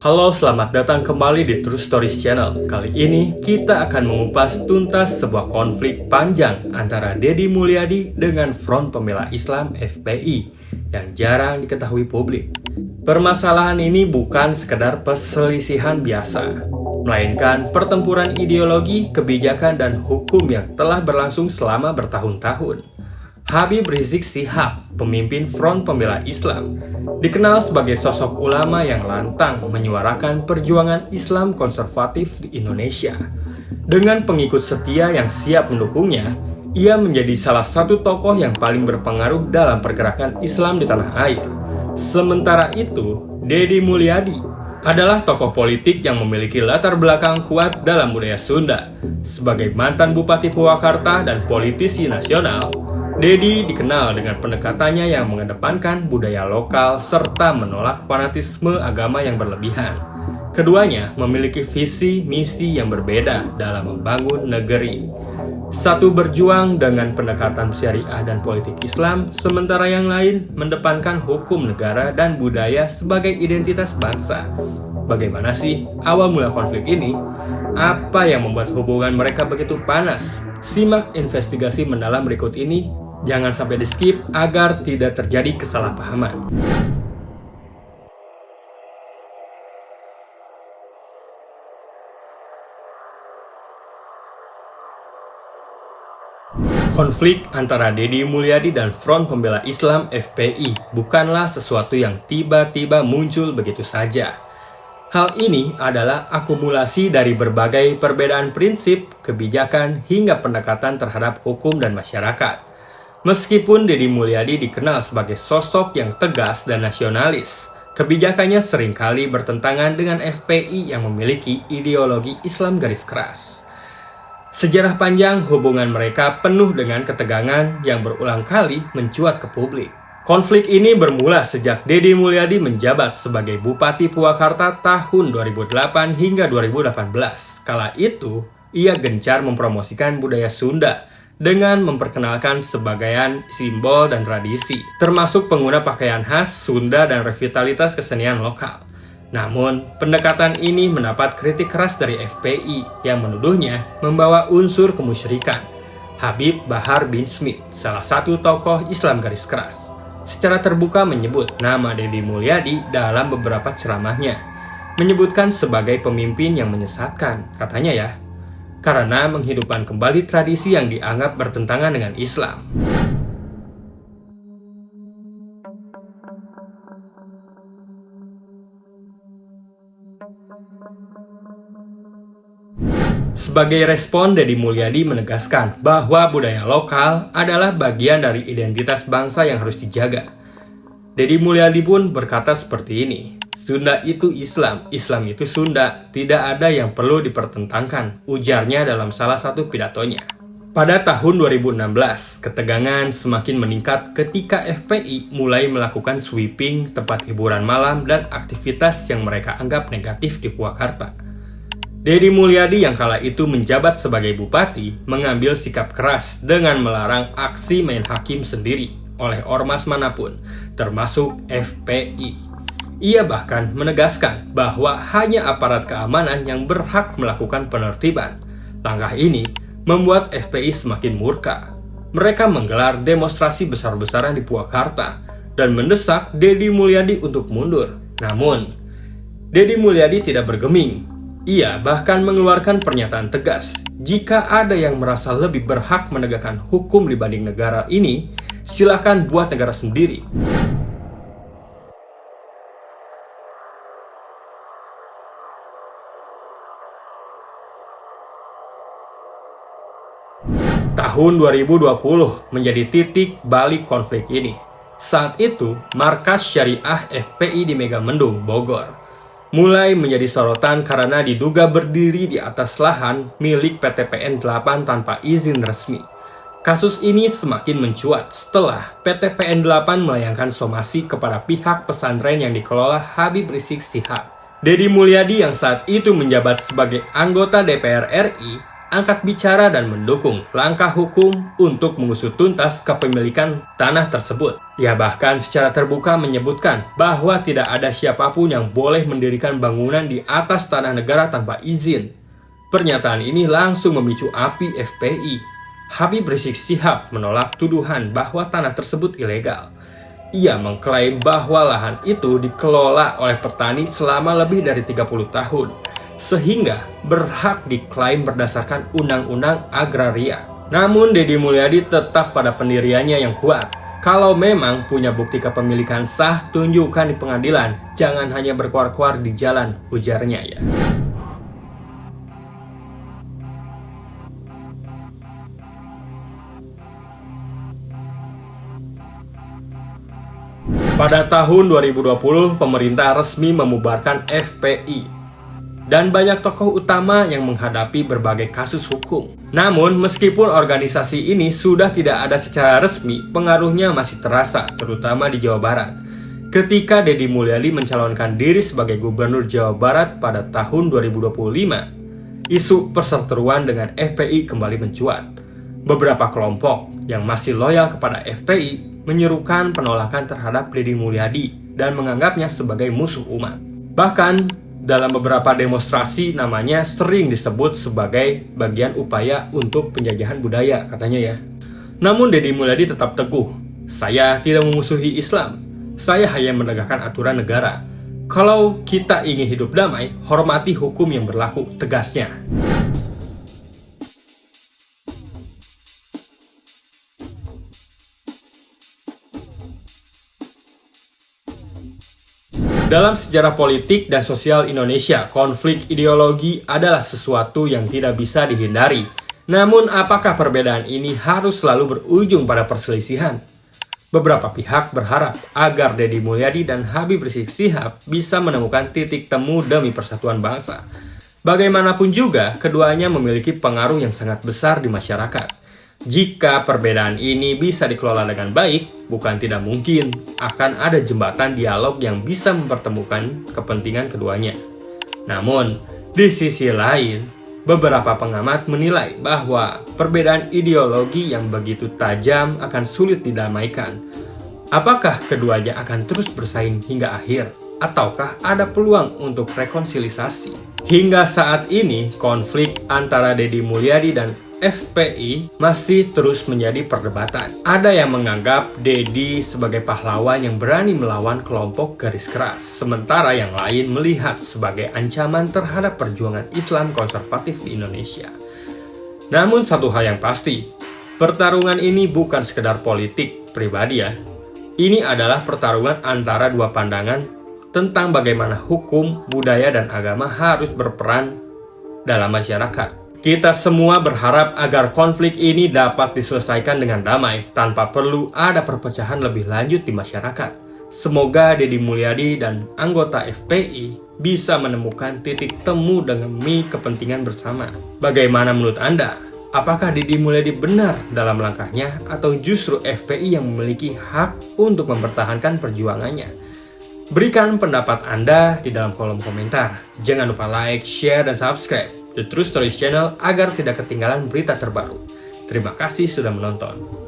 Halo, selamat datang kembali di True Stories Channel. Kali ini kita akan mengupas tuntas sebuah konflik panjang antara Deddy Mulyadi dengan Front Pembela Islam (FPI) yang jarang diketahui publik. Permasalahan ini bukan sekedar perselisihan biasa, melainkan pertempuran ideologi, kebijakan, dan hukum yang telah berlangsung selama bertahun-tahun. Habib Rizik Syihab, pemimpin Front Pembela Islam, dikenal sebagai sosok ulama yang lantang menyuarakan perjuangan Islam konservatif di Indonesia. Dengan pengikut setia yang siap mendukungnya, ia menjadi salah satu tokoh yang paling berpengaruh dalam pergerakan Islam di tanah air. Sementara itu, Deddy Mulyadi adalah tokoh politik yang memiliki latar belakang kuat dalam budaya Sunda. Sebagai mantan Bupati Purwakarta dan politisi nasional, Deddy dikenal dengan pendekatannya yang mengedepankan budaya lokal serta menolak fanatisme agama yang berlebihan. Keduanya memiliki visi misi yang berbeda dalam membangun negeri. Satu berjuang dengan pendekatan syariah dan politik Islam, sementara yang lain mendepankan hukum negara dan budaya sebagai identitas bangsa. Bagaimana sih awal mula konflik ini? Apa yang membuat hubungan mereka begitu panas? Simak investigasi mendalam berikut ini. Jangan sampai di skip agar tidak terjadi kesalahpahaman. Konflik antara Deddy Mulyadi dan Front Pembela Islam (FPI) bukanlah sesuatu yang tiba-tiba muncul begitu saja. Hal ini adalah akumulasi dari berbagai perbedaan prinsip, kebijakan, hingga pendekatan terhadap hukum dan masyarakat. Meskipun Deddy Mulyadi dikenal sebagai sosok yang tegas dan nasionalis, kebijakannya seringkali bertentangan dengan FPI yang memiliki ideologi Islam garis keras. Sejarah panjang hubungan mereka penuh dengan ketegangan yang berulang kali mencuat ke publik. Konflik ini bermula sejak Deddy Mulyadi menjabat sebagai Bupati Purwakarta tahun 2008 hingga 2018. Kala itu, ia gencar mempromosikan budaya Sunda dengan memperkenalkan sebagian simbol dan tradisi, termasuk pengguna pakaian khas Sunda dan revitalitas kesenian lokal. Namun, pendekatan ini mendapat kritik keras dari FPI yang menuduhnya membawa unsur kemusyrikan. Habib Bahar bin Smith, salah satu tokoh Islam garis keras, secara terbuka menyebut nama Deddy Mulyadi dalam beberapa ceramahnya, menyebutkan sebagai pemimpin yang menyesatkan, katanya ya, karena menghidupkan kembali tradisi yang dianggap bertentangan dengan Islam. Sebagai respon, Deddy Mulyadi menegaskan bahwa budaya lokal adalah bagian dari identitas bangsa yang harus dijaga. Deddy Mulyadi pun berkata seperti ini, "Sunda itu Islam, Islam itu Sunda, tidak ada yang perlu dipertentangkan," ujarnya dalam salah satu pidatonya. Pada tahun 2016, ketegangan semakin meningkat ketika FPI mulai melakukan sweeping tempat hiburan malam dan aktivitas yang mereka anggap negatif di Purwakarta. Deddy Mulyadi yang kala itu menjabat sebagai bupati mengambil sikap keras dengan melarang aksi main hakim sendiri oleh ormas manapun, termasuk FPI. Ia bahkan menegaskan bahwa hanya aparat keamanan yang berhak melakukan penertiban. Langkah ini membuat FPI semakin murka. Mereka menggelar demonstrasi besar-besaran di Purwakarta dan mendesak Deddy Mulyadi untuk mundur. Namun, Deddy Mulyadi tidak bergeming. Ia bahkan mengeluarkan pernyataan tegas, jika ada yang merasa lebih berhak menegakkan hukum dibanding negara ini, silakan buat negara sendiri. Tahun 2020 menjadi titik balik konflik ini. Saat itu, markas syariah FPI di Megamendung, Bogor, mulai menjadi sorotan karena diduga berdiri di atas lahan milik PTPN 8 tanpa izin resmi. Kasus ini semakin mencuat setelah PTPN 8 melayangkan somasi kepada pihak pesantren yang dikelola Habib Rizik Syihab. Deddy Mulyadi yang saat itu menjabat sebagai anggota DPR RI angkat bicara dan mendukung langkah hukum untuk mengusut tuntas kepemilikan tanah tersebut. Ia bahkan secara terbuka menyebutkan bahwa tidak ada siapapun yang boleh mendirikan bangunan di atas tanah negara tanpa izin. Pernyataan ini langsung memicu api FPI. Habib Rizik Syihab menolak tuduhan bahwa tanah tersebut ilegal. Ia mengklaim bahwa lahan itu dikelola oleh petani selama lebih dari 30 tahun, sehingga berhak diklaim berdasarkan Undang-Undang Agraria. Namun Deddy Mulyadi tetap pada pendiriannya yang kuat. Kalau memang punya bukti kepemilikan sah, tunjukkan di pengadilan. Jangan hanya berkuar-kuar di jalan, ujarnya ya. Pada tahun 2020, pemerintah resmi membubarkan FPI. Dan banyak tokoh utama yang menghadapi berbagai kasus hukum. Namun, meskipun organisasi ini sudah tidak ada secara resmi, pengaruhnya masih terasa, terutama di Jawa Barat. Ketika Deddy Mulyadi mencalonkan diri sebagai Gubernur Jawa Barat pada tahun 2025, isu perseteruan dengan FPI kembali mencuat. Beberapa kelompok yang masih loyal kepada FPI menyerukan penolakan terhadap Deddy Mulyadi dan menganggapnya sebagai musuh umat. Bahkan, dalam beberapa demonstrasi namanya sering disebut sebagai bagian upaya untuk penjajahan budaya, katanya ya. Namun Deddy Mulyadi tetap teguh, "Saya tidak memusuhi Islam, saya hanya menegakkan aturan negara. Kalau kita ingin hidup damai, hormati hukum yang berlaku," tegasnya. Dalam sejarah politik dan sosial Indonesia, konflik ideologi adalah sesuatu yang tidak bisa dihindari. Namun, apakah perbedaan ini harus selalu berujung pada perselisihan? Beberapa pihak berharap agar Deddy Mulyadi dan Habib Rizik Syihab bisa menemukan titik temu demi persatuan bangsa. Bagaimanapun juga, keduanya memiliki pengaruh yang sangat besar di masyarakat. Jika perbedaan ini bisa dikelola dengan baik, bukan tidak mungkin akan ada jembatan dialog yang bisa mempertemukan kepentingan keduanya. Namun, di sisi lain, beberapa pengamat menilai bahwa perbedaan ideologi yang begitu tajam akan sulit didamaikan. Apakah keduanya akan terus bersaing hingga akhir? Ataukah ada peluang untuk rekonsiliasi? Hingga saat ini, konflik antara Deddy Mulyadi dan FPI masih terus menjadi perdebatan. Ada yang menganggap Deddy sebagai pahlawan yang berani melawan kelompok garis keras, sementara yang lain melihat sebagai ancaman terhadap perjuangan Islam konservatif di Indonesia. Namun satu hal yang pasti, pertarungan ini bukan sekedar politik pribadi ya. Ini adalah pertarungan antara dua pandangan tentang bagaimana hukum, budaya, dan agama harus berperan dalam masyarakat. Kita semua berharap agar konflik ini dapat diselesaikan dengan damai, tanpa perlu ada perpecahan lebih lanjut di masyarakat. Semoga Deddy Mulyadi dan anggota FPI bisa menemukan titik temu demi kepentingan bersama. Bagaimana menurut Anda? Apakah Deddy Mulyadi benar dalam langkahnya, atau justru FPI yang memiliki hak untuk mempertahankan perjuangannya? Berikan pendapat Anda di dalam kolom komentar. Jangan lupa like, share, dan subscribe The True Stories Channel agar tidak ketinggalan berita terbaru. Terima kasih sudah menonton.